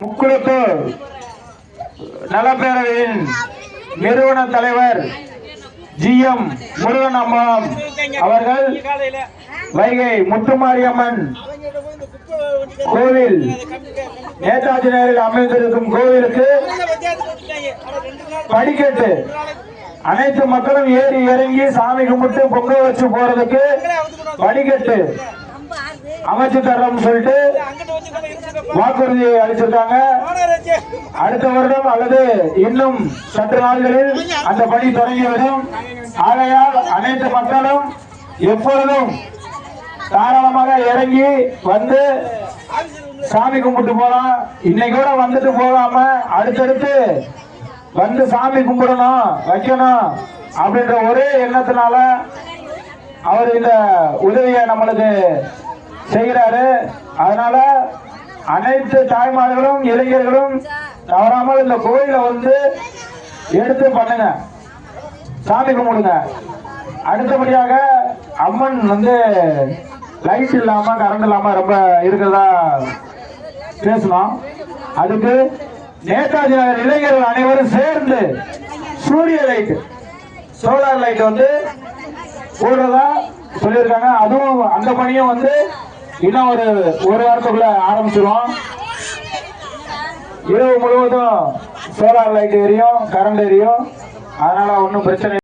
முக்குளத்தூர் நலப்பேரவையின் நிறுவன தலைவர் ஜி.எம். முருகன் அம்மாம் அவர்கள் வைகை முத்துமாரியம்மன் கோவில் நேதாஜி நகரில் அமைந்திருக்கும் கோவிலுக்கு படிக்கட்டு அனைத்து மக்களும் ஏறி இறங்கி சாமி கும்பிட்டு பொங்க வச்சு போறதுக்கு படிக்கட்டு அமைச்சு தர்றோம் சொல்லிட்டு வாக்குறுதி அளிச்சிருக்காங்க. அடுத்த வருடம் அல்லது இன்னும் சற்று நாள்களில் அந்த பணி தொடங்கிவிடும். ஆகையால் அனைத்து மக்களும் எப்பொழுதும் தாராளமாக இறங்கி வந்து சாமி கும்பிட்டு போலாம். இன்னைக்கு கூட வந்துட்டு போகாம அடுத்தடுத்து வந்து சாமி கும்பிடணும் வைக்கணும் அப்படின்ற ஒரே எண்ணத்தினால அவர் இந்த உதவியை நம்மளுக்கு செய்கிறாரு. அதனால அனைத்து தாய்மார்களும் இளைஞர்களும் தவறாமல் இந்த கோயிலை வந்து எடுத்து பண்ணுங்க, சாமி கும்பிடுங்க. அடுத்தபடியாக அம்மன் வந்து லைட் இல்லாம கரண்ட் இல்லாம ரொம்ப இருக்கிறதா பேசணும். அதுக்கு நேதாஜி நகர் இளைஞர்கள் அனைவரும் சேர்ந்து சூரிய லைட் சோலார் லைட் வந்து போடுறதா சொல்லியிருக்காங்க. அதுவும் அந்த பணியும் வந்து இன்னும் ஒரு வாரத்துக்குள்ள ஆரம்பிச்சிருவோம். இரவு முழுவதும் சோலார் லைட் எரியும், கரண்ட் எரியும். அதனால ஒன்றும் பிரச்சனை